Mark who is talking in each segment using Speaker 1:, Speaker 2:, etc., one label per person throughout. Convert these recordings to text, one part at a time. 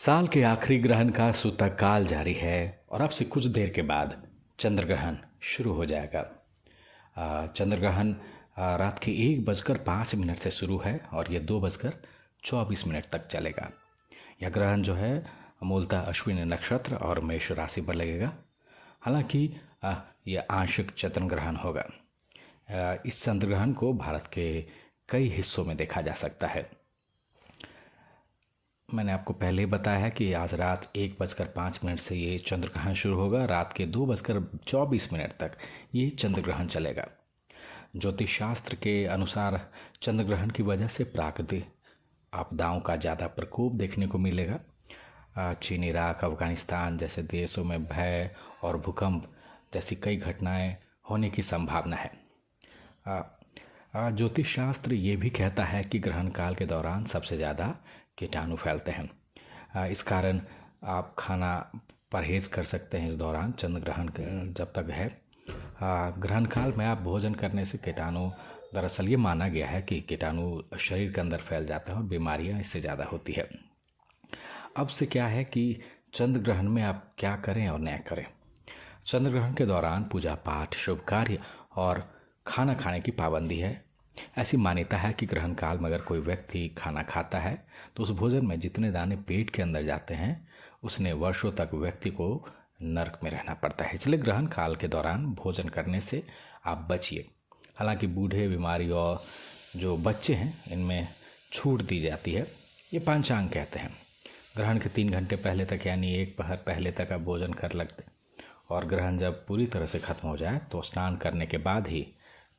Speaker 1: साल के आखिरी ग्रहण का सूतककाल जारी है और अब से कुछ देर के बाद चंद्र ग्रहण शुरू हो जाएगा। चंद्र ग्रहण रात के 1:05 से शुरू है और ये 2:24 तक चलेगा। यह ग्रहण जो है मूलतः अश्विनी नक्षत्र और मेष राशि पर लगेगा। हालांकि यह आंशिक चंद्र ग्रहण होगा। इस चंद्र ग्रहण को भारत के कई हिस्सों में देखा जा सकता है। मैंने आपको पहले ही बताया है कि आज रात 1:05 से ये चंद्र ग्रहण शुरू होगा। रात के 2:24 तक ये चंद्र ग्रहण चलेगा। ज्योतिष शास्त्र के अनुसार चंद्र ग्रहण की वजह से प्राकृतिक आपदाओं का ज़्यादा प्रकोप देखने को मिलेगा। चीन, इराक, अफगानिस्तान जैसे देशों में भय और भूकंप जैसी कई घटनाएं होने की संभावना है। ज्योतिष शास्त्र ये भी कहता है कि ग्रहण काल के दौरान सबसे ज़्यादा कीटाणु फैलते हैं। इस कारण आप खाना परहेज कर सकते हैं। इस दौरान चंद्र ग्रहण जब तक है ग्रहण काल में आप भोजन करने से कीटाणु, दरअसल ये माना गया है कि कीटाणु शरीर के अंदर फैल जाता है और बीमारियां इससे ज़्यादा होती है। अब से क्या है कि चंद्र ग्रहण में आप क्या करें और न करें। चंद्र ग्रहण के दौरान पूजा पाठ, शुभ कार्य और खाना खाने की पाबंदी है। ऐसी मान्यता है कि ग्रहण काल में अगर कोई व्यक्ति खाना खाता है तो उस भोजन में जितने दाने पेट के अंदर जाते हैं उसने वर्षों तक व्यक्ति को नरक में रहना पड़ता है। इसलिए ग्रहण काल के दौरान भोजन करने से आप बचिए। हालांकि बूढ़े, बीमारी और जो बच्चे हैं इनमें छूट दी जाती है। ये पंचांग कहते हैं। ग्रहण के 3 घंटे पहले तक यानी 1 पहर पहले तक आप भोजन कर लगते और ग्रहण जब पूरी तरह से खत्म हो जाए तो स्नान करने के बाद ही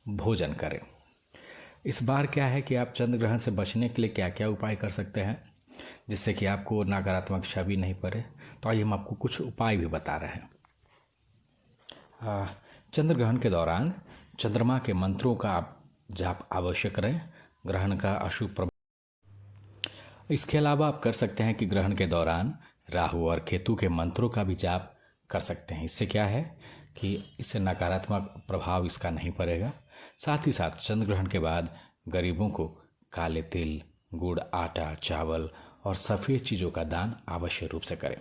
Speaker 1: भोजन करें। इस बार क्या है कि आप चंद्र ग्रहण से बचने के लिए क्या क्या उपाय कर सकते हैं जिससे कि आपको नकारात्मक छवि नहीं पड़े। तो आइए हम आपको कुछ उपाय भी बता रहे हैं। चंद्र ग्रहण के दौरान चंद्रमा के मंत्रों का आप जाप अवश्य करें। ग्रहण का अशुभ प्रभाव। इसके अलावा आप कर सकते हैं कि ग्रहण के दौरान राहु और केतु के मंत्रों का भी जाप कर सकते हैं। इससे क्या है कि इससे नकारात्मक प्रभाव इसका नहीं पड़ेगा। साथ ही साथ चंद्र ग्रहण के बाद गरीबों को काले तिल, गुड़, आटा, चावल और सफ़ेद चीज़ों का दान आवश्यक रूप से करें।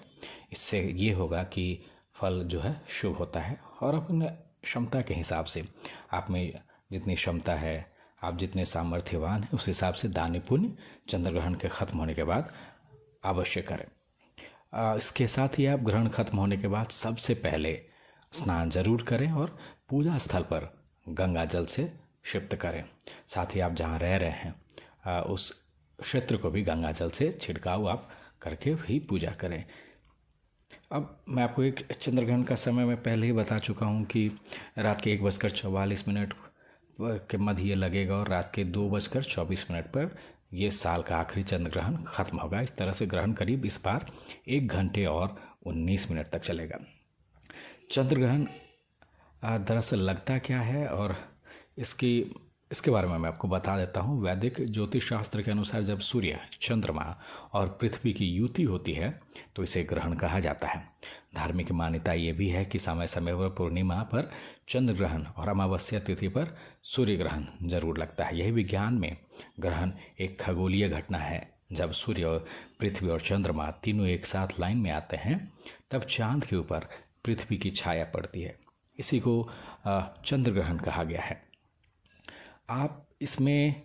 Speaker 1: इससे ये होगा कि फल जो है शुभ होता है और अपने क्षमता के हिसाब से आप में जितनी क्षमता है, आप जितने सामर्थ्यवान हैं उस हिसाब से दान पुण्य चंद्र ग्रहण के ख़त्म होने के बाद अवश्य करें। इसके साथ ही आप ग्रहण खत्म होने के बाद सबसे पहले स्नान जरूर करें और पूजा स्थल पर गंगा जल से शिफ्ट करें। साथ ही आप जहाँ रह रहे हैं उस क्षेत्र को भी गंगा जल से छिड़काव आप करके ही पूजा करें। अब मैं आपको एक चंद्र ग्रहण का समय मैं पहले ही बता चुका हूँ कि रात के 1:44 के मध्य ये लगेगा और रात के 2:24 पर ये साल का आखिरी चंद्र ग्रहण खत्म होगा। इस तरह से ग्रहण करीब इस बार 1 घंटे और 19 मिनट तक चलेगा। चंद्र ग्रहण दरअसल लगता क्या है और इसके बारे में मैं आपको बता देता हूँ। वैदिक ज्योतिष शास्त्र के अनुसार जब सूर्य, चंद्रमा और पृथ्वी की युति होती है तो इसे ग्रहण कहा जाता है। धार्मिक मान्यता ये भी है कि समय समय पर पूर्णिमा पर चंद्र ग्रहण और अमावस्या तिथि पर सूर्य ग्रहण जरूर लगता है। यही विज्ञान में ग्रहण एक खगोलीय घटना है। जब सूर्य, पृथ्वी और चंद्रमा तीनों एक साथ लाइन में आते हैं तब चांद के ऊपर पृथ्वी की छाया पड़ती है। इसी को चंद्र ग्रहण कहा गया है। आप इसमें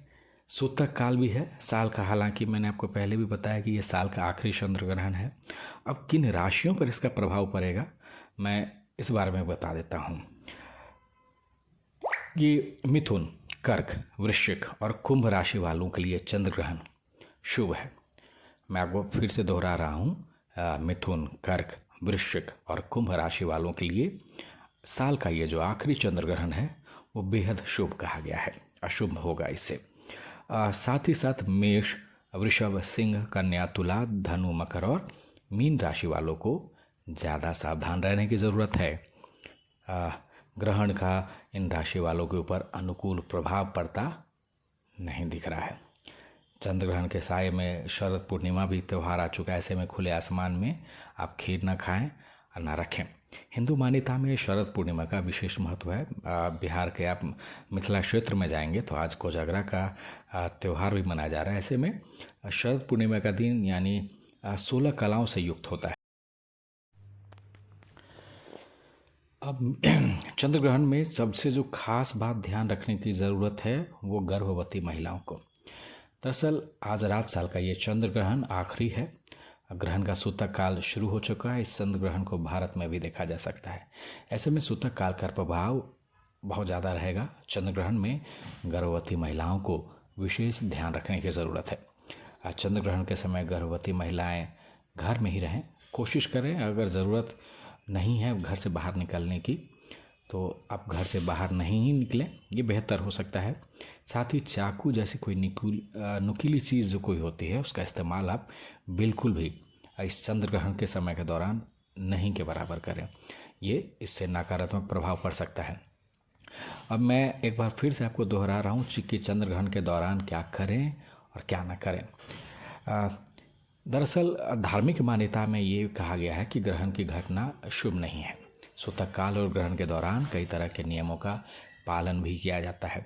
Speaker 1: सूतक काल भी है साल का। हालांकि मैंने आपको पहले भी बताया कि ये साल का आखिरी चंद्र ग्रहण है। अब किन राशियों पर इसका प्रभाव पड़ेगा मैं इस बारे में बता देता हूँ। ये मिथुन, कर्क, वृश्चिक और कुंभ राशि वालों के लिए चंद्र ग्रहण शुभ है। मैं आपको फिर से दोहरा रहा हूँ। मिथुन, कर्क, वृश्चिक और कुंभ राशि वालों के लिए साल का ये जो आखिरी चंद्र ग्रहण है वो बेहद शुभ कहा गया है। अशुभ होगा इससे। साथ ही साथ मेष, वृषभ, सिंह, कन्या, तुला, धनु, मकर और मीन राशि वालों को ज़्यादा सावधान रहने की ज़रूरत है। ग्रहण का इन राशि वालों के ऊपर अनुकूल प्रभाव पड़ता नहीं दिख रहा है। चंद्र ग्रहण के साय में शरद पूर्णिमा भी त्यौहार आ चुका है। ऐसे में खुले आसमान में आप खीर ना खाएं और ना रखें। हिंदू मान्यता में शरद पूर्णिमा का विशेष महत्व है। बिहार के आप मिथिला क्षेत्र में जाएंगे तो आज कोजागरा का त्यौहार भी मनाया जा रहा है। ऐसे में शरद पूर्णिमा का दिन यानी 16 कलाओं से युक्त होता है। अब चंद्र ग्रहण में सबसे जो खास बात ध्यान रखने की ज़रूरत है वो गर्भवती महिलाओं को। दरअसल आज रात साल का ये चंद्र ग्रहण आखिरी है। ग्रहण का सूतक काल शुरू हो चुका है। इस चंद्र ग्रहण को भारत में भी देखा जा सकता है। ऐसे में सूतक काल का प्रभाव बहुत ज़्यादा रहेगा। चंद्र ग्रहण में गर्भवती महिलाओं को विशेष ध्यान रखने की ज़रूरत है। आज चंद्र ग्रहण के समय गर्भवती महिलाएं घर में ही रहें। कोशिश करें, अगर ज़रूरत नहीं है घर से बाहर निकलने की तो आप घर से बाहर नहीं ही निकलें, ये बेहतर हो सकता है। साथ ही चाकू जैसी कोई नुकीली चीज़ जो कोई होती है उसका इस्तेमाल आप बिल्कुल भी इस चंद्र ग्रहण के समय के दौरान नहीं के बराबर करें। ये इससे नकारात्मक प्रभाव पड़ सकता है। अब मैं एक बार फिर से आपको दोहरा रहा हूँ कि चंद्र ग्रहण के दौरान क्या करें और क्या ना करें। दरअसल धार्मिक मान्यता में ये कहा गया है कि ग्रहण की घटना शुभ नहीं है। सूतक काल और ग्रहण के दौरान कई तरह के नियमों का पालन भी किया जाता है।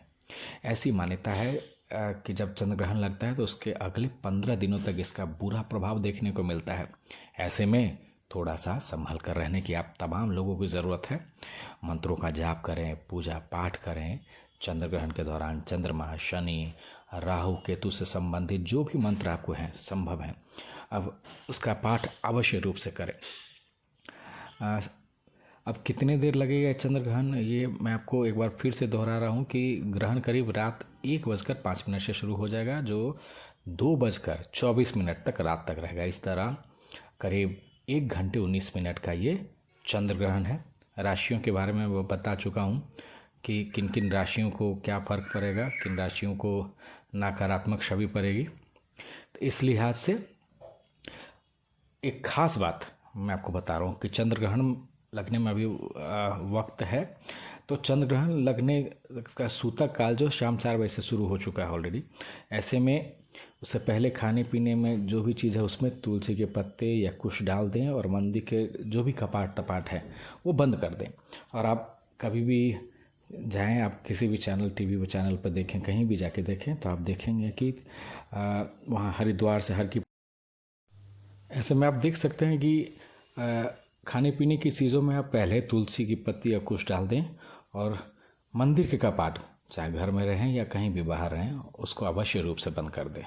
Speaker 1: ऐसी मान्यता है कि जब चंद्र ग्रहण लगता है तो उसके अगले 15 दिनों तक इसका बुरा प्रभाव देखने को मिलता है। ऐसे में थोड़ा सा संभल कर रहने की आप तमाम लोगों की ज़रूरत है। मंत्रों का जाप करें, पूजा पाठ करें। चंद्र ग्रहण के दौरान चंद्रमा, शनि, राहु, केतु से संबंधित जो भी मंत्र आपको हैं संभव हैं, अब उसका पाठ अवश्य रूप से करें। अब कितने देर लगेगा चंद्र ग्रहण, ये मैं आपको एक बार फिर से दोहरा रहा हूँ कि ग्रहण करीब रात 1:05 से शुरू हो जाएगा, जो 2:24 तक रात तक रहेगा। इस तरह करीब 1 घंटे 19 मिनट का ये चंद्र ग्रहण है। राशियों के बारे में वो बता चुका हूँ कि किन किन राशियों को क्या फ़र्क पड़ेगा, किन राशियों को नकारात्मक छवि पड़ेगी। तो इस लिहाज से एक ख़ास बात मैं आपको बता रहा हूँ कि चंद्र ग्रहण लगने में अभी वक्त है। तो चंद्र ग्रहण लगने का सूतक काल जो शाम 4 बजे से शुरू हो चुका है ऑलरेडी। ऐसे में उससे पहले खाने पीने में जो भी चीज़ है उसमें तुलसी के पत्ते या कुछ डाल दें और मंदिर के जो भी कपाट तपाट है वो बंद कर दें। और आप कभी भी जाएं, आप किसी भी चैनल, टीवी चैनल पर देखें, कहीं भी जाके देखें तो आप देखेंगे कि वहाँ हरिद्वार से हर की ऐसे में आप देख सकते हैं कि खाने पीने की चीज़ों में आप पहले तुलसी की पत्ती या कुछ डाल दें और मंदिर के कपाट, चाहे घर में रहें या कहीं भी बाहर रहें, उसको अवश्य रूप से बंद कर दें।